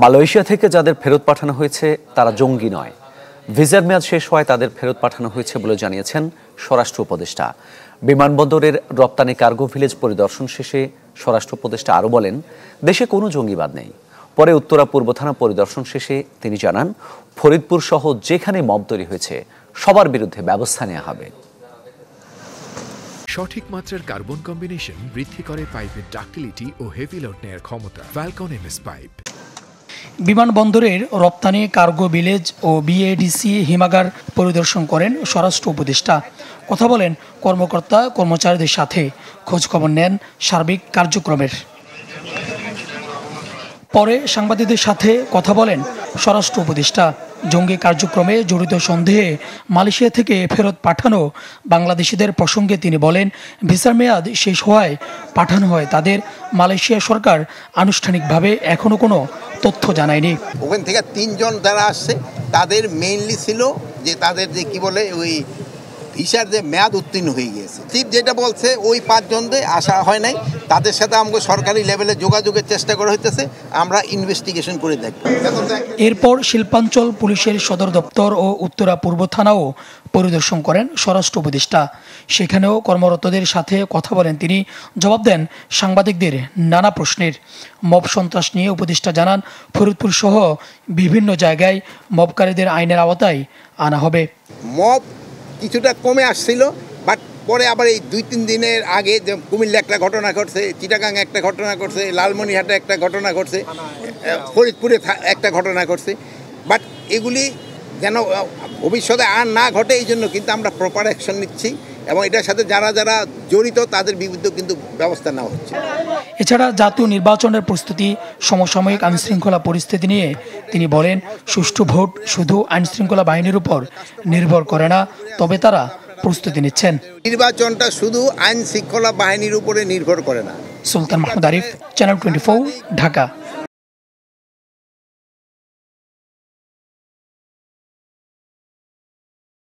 Malaysia থেকে যাদের ফেরত পাঠানো হয়েছে তারা জঙ্গি নয়, ভিসার মেয়াদ শেষ হওয়ায় তাদের ফেরত পাঠানো হয়েছে বলে জানিয়েছেন স্বরাষ্ট্র উপদেষ্টা। বিমানবন্দরের রপ্তানি কার্গো ভিলেজ পরিদর্শন শেষে স্বরাষ্ট্র উপদেষ্টা আরও বলেন, দেশে কোনো জঙ্গিবাদ নেই। পরে উত্তরা পূর্ব থানা পরিদর্শন শেষে তিনি জানান, ফরিদপুর সহ যেখানে মব তৈরি হয়েছে সবার বিরুদ্ধে ব্যবস্থা নেওয়া হবে। সঠিক মাত্রার কার্বন কম্বিনেশন বৃদ্ধি করে পাইপের ডাক্টিলিটি ও হেভি লোড নেয়ার ক্ষমতা। Falcon MS pipe. বিমানবন্দরের রপ্তানি কার্গো ভিলেজ ও বিএডিসি হিমাগার পরিদর্শন করেন স্বরাষ্ট্র উপদেষ্টা। কথা বলেন কর্মকর্তা কর্মচারীদের সাথে, খোঁজখবর নেন সার্বিক কার্যক্রমের। পরে সাংবাদিকদের সাথে কথা বলেন স্বরাষ্ট্র উপদেষ্টা। জঙ্গি কার্যক্রমে জড়িত সন্দেহে মালয়েশিয়া থেকে ফেরত পাঠানো বাংলাদেশিদের প্রসঙ্গে তিনি বলেন, ভিসার মেয়াদ শেষ হওয়ায় পাঠানো হয় তাদের। মালয়েশিয়া সরকার আনুষ্ঠানিকভাবে এখনো কোনো তথ্য জানায়নি। ওখান থেকে 3 জন যারা আসছে তাদের মেইনলি ছিল যে তাদের যে কি বলে ওই ভিসার যে মেয়াদ উত্তীর্ণ হয়ে গিয়েছে। চিফ যেটা বলছে ওই 5 জনদের আসা হয় নাই, তাদের সাথে আমাকে সরকারি লেভেলে যোগাযোগের চেষ্টা করা হইতেছে, আমরা ইনভেস্টিগেশন করে দেখব। এরপর শিল্পাঞ্চল পুলিশের সদর দপ্তর ও উত্তরা পূর্ব থানাও পরিদর্শন করেন স্বরাষ্ট্র উপদেষ্টা। সেখানেও কর্মরতদের সাথে কথা বলেন তিনি, জবাব দেন সাংবাদিকদের নানা প্রশ্নের। মব সন্ত্রাস নিয়ে উপদেষ্টা জানান, ফরিদপুর সহ বিভিন্ন জায়গায় মবকারীদের আইনের আওতায় আনা হবে। মব কিছুটা কমে আসছিল, বাট পরে আবার এই 2-3 দিনের আগে যে কুমিল্লা একটা ঘটনা ঘটছে, চিটাগাং একটা ঘটনা ঘটছে, লালমনিরহাটে একটা ঘটনা ঘটছে, ফরিদপুরে একটা ঘটনা ঘটছে। বাট এগুলি যেন ভবিষ্যতে আর না ঘটে এই জন্য কিন্তু আমরা প্রপার অ্যাকশন নিচ্ছি এবং এটার সাথে যারা যারা জড়িত তাদের বিরুদ্ধে কিন্তু ব্যবস্থা নেওয়া হচ্ছে। এছাড়া জাতীয় নির্বাচনের প্রস্তুতি, সমসাময়িক আইনশৃঙ্খলা পরিস্থিতি নিয়ে তিনি বলেন, সুষ্ঠু ভোট শুধু আইনশৃঙ্খলা বাহিনীর উপর নির্ভর করে না, তবে তারা প্রস্তুতি নিচ্ছেন। নির্বাচনটা শুধু আইন শৃঙ্খলা বাহিনীর উপরে নির্ভর করে না। সুলতান মাহমুদ আরিফ, চ্যানেল 24, ঢাকা।